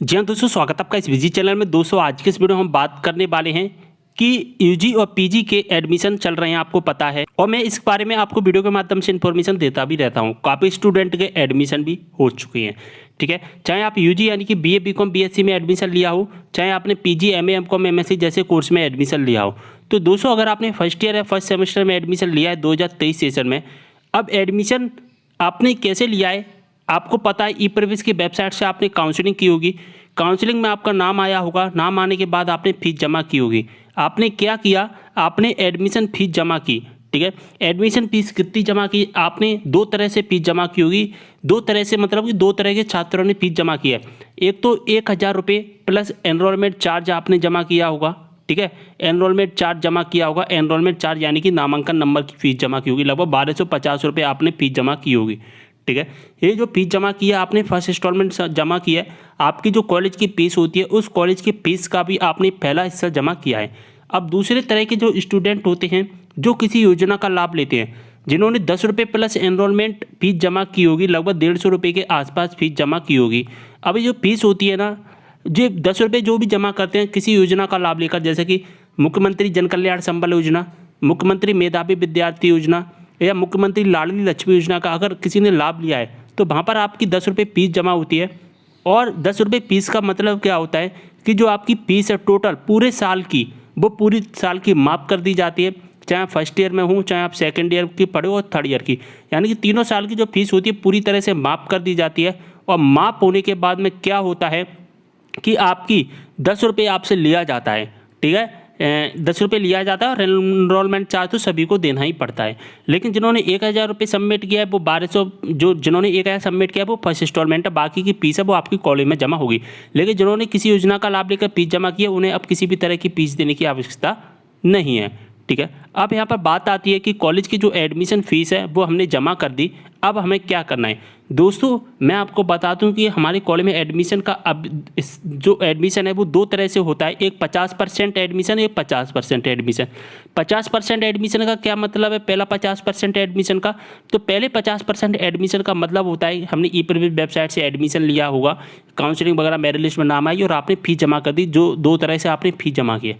जी हाँ दोस्तों, स्वागत है आपका इस विजी चैनल में। दोस्तों आज के इस वीडियो में हम बात करने वाले हैं कि यूजी और पीजी के एडमिशन चल रहे हैं, आपको पता है, और मैं इस बारे में आपको वीडियो के माध्यम से इन्फॉर्मेशन देता भी रहता हूँ। काफ़ी स्टूडेंट के एडमिशन भी हो चुके हैं, ठीक है। चाहे आप यूजी यानी कि बीए बीकॉम बीएससी में एडमिशन लिया हो, चाहे आपने पीजी एमए एमकॉम एमएससी जैसे कोर्स में एडमिशन लिया हो। तो दोस्तों अगर आपने फर्स्ट ईयर या फर्स्ट सेमेस्टर में एडमिशन लिया है 2023 सेशन में, अब एडमिशन आपने कैसे लिया है आपको पता है। ई प्रवेश की वेबसाइट से आपने काउंसलिंग की होगी, काउंसलिंग में आपका नाम आया होगा, नाम आने के बाद आपने फीस जमा की होगी। आपने क्या किया, आपने एडमिशन फीस जमा की, ठीक है। एडमिशन फीस कितनी जमा की आपने? दो तरह से फीस जमा की होगी। दो तरह से मतलब कि दो तरह के छात्रों ने फीस जमा किया है। एक तो 1000 रुपये प्लस एनरोलमेंट चार्ज आपने जमा किया होगा, ठीक है। एनरोलमेंट चार्ज जमा किया होगा। एनरोलमेंट चार्ज यानी कि नामांकन नंबर की फीस जमा की होगी। लगभग 1250 रुपये आपने फीस जमा की होगी, ठीक है। ये जो फीस जमा किया आपने फर्स्ट इंस्टॉलमेंट जमा किया है। आपकी जो कॉलेज की फीस होती है उस कॉलेज की फीस का भी आपने पहला हिस्सा जमा किया है। अब दूसरे तरह के जो स्टूडेंट होते हैं जो किसी योजना का लाभ लेते हैं, जिन्होंने 10 रुपये प्लस एनरोलमेंट फीस जमा की होगी, लगभग 150 रुपये के आसपास फीस जमा की होगी। अब ये जो फीस होती है ना, जो 10 रुपये जो भी जमा करते हैं किसी योजना का लाभ लेकर, जैसे कि मुख्यमंत्री जन कल्याण संबल योजना, मुख्यमंत्री मेधावी विद्यार्थी योजना या मुख्यमंत्री लाडली लक्ष्मी योजना का अगर किसी ने लाभ लिया है तो वहाँ पर आपकी 10 रुपये फीस जमा होती है। और 10 रुपये फीस का मतलब क्या होता है कि जो आपकी फीस है टोटल पूरे साल की, वो पूरी साल की माफ़ कर दी जाती है। चाहे आप फर्स्ट ईयर में हो, चाहे आप सेकंड ईयर की पढ़े हो और थर्ड ईयर की, यानी कि तीनों साल की जो फीस होती है पूरी तरह से माफ़ कर दी जाती है। और माफ़ होने के बाद में क्या होता है कि आपकी 10 रुपये आपसे लिया जाता है, ठीक है। 10 रुपये लिया जाता है और एनरोलमेंट चार्ज तो सभी को देना ही पड़ता है। लेकिन जिन्होंने 1000 रुपये सबमिट किया है वो 1200, जो जिन्होंने 1000 सबमिट किया है वो फर्स्ट इंस्टॉलमेंट है, बाकी की फीस है वो आपकी कॉलेज में जमा होगी। लेकिन जिन्होंने किसी योजना का लाभ लेकर फीस जमा किया उन्हें अब किसी भी तरह की फीस देने की आवश्यकता नहीं है, ठीक है। अब यहाँ पर बात आती है कि कॉलेज की जो एडमिशन फ़ीस है वो हमने जमा कर दी, अब हमें क्या करना है। दोस्तों मैं आपको बता दूं कि हमारे कॉलेज में एडमिशन का अब जो एडमिशन है वो दो तरह से होता है, एक 50% एडमिशन, एक 50% एडमिशन। 50% एडमिशन का क्या मतलब है? पहला 50% एडमिशन का, तो पहले 50% एडमिशन का मतलब होता है हमने ई प्रवेश वेबसाइट से एडमिशन लिया होगा, काउंसलिंग वगैरह मेरिट लिस्ट में नाम आई और आपने फीस जमा कर दी। जो दो तरह से आपने फीस जमा की है,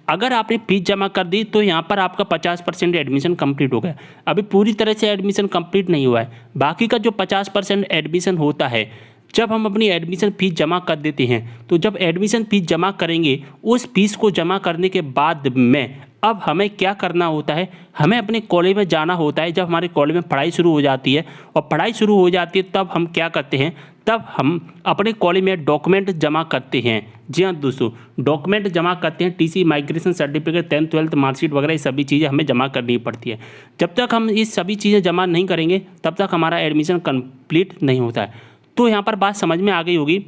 अगर आपने फीस जमा कर दी तो यहाँ पर आपका 50% एडमिशन कंप्लीट हो गया। अभी पूरी तरह से एडमिशन कंप्लीट नहीं हुआ है। बाकी का जो 50% एडमिशन होता है, जब हम अपनी एडमिशन फ़ीस जमा कर देते हैं, तो जब एडमिशन फ़ीस जमा करेंगे उस फीस को जमा करने के बाद में अब हमें क्या करना होता है, हमें अपने कॉलेज में जाना होता है। जब हमारे कॉलेज में पढ़ाई शुरू हो जाती है और पढ़ाई शुरू हो जाती है तब हम क्या करते हैं, तब हम अपने कॉलेज में डॉक्यूमेंट जमा करते हैं। जी हाँ दोस्तों, डॉक्यूमेंट जमा करते हैं। TC, migration certificate, 10th 12th marksheet वगैरह ये सभी चीज़ें हमें जमा करनी पड़ती है। जब तक हम ये सभी चीज़ें जमा नहीं करेंगे तब तक हमारा एडमिशन कंप्लीट नहीं होता है। तो यहाँ पर बात समझ में आ गई होगी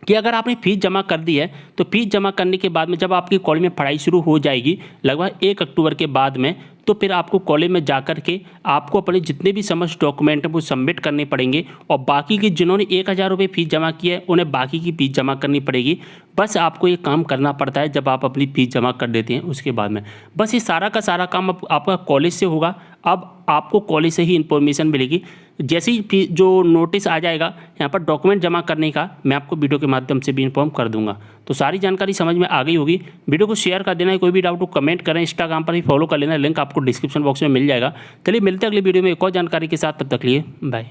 कि अगर आपने फ़ीस जमा कर दी है तो फीस जमा करने के बाद में जब आपकी कॉलेज में पढ़ाई शुरू हो जाएगी लगभग 1 अक्टूबर के बाद में, तो फिर आपको कॉलेज में जा कर के आपको अपने जितने भी समस्त डॉक्यूमेंट हैं वो सबमिट करने पड़ेंगे। और बाकी की जिन्होंने 1000 रुपये फ़ीस जमा की है उन्हें बाकी की फ़ीस जमा करनी पड़ेगी। बस आपको ये काम करना पड़ता है जब आप अपनी फ़ीस जमा कर देते हैं उसके बाद में, बस ये सारा का सारा काम आपका कॉलेज से होगा। अब आपको कॉलेज से ही इन्फॉर्मेशन मिलेगी। जैसे ही जो नोटिस आ जाएगा यहाँ पर डॉक्यूमेंट जमा करने का, मैं आपको वीडियो के माध्यम से भी इन्फॉर्म कर दूंगा। तो सारी जानकारी समझ में आ गई होगी। वीडियो को शेयर कर देना है, कोई भी डाउट हो कमेंट करें, इंस्टाग्राम पर भी फॉलो कर लेना, लिंक आपको डिस्क्रिप्शन बॉक्स में मिल जाएगा। चलिए मिलते हैं अगली वीडियो में एक और जानकारी के साथ, तब तक लिए बाय।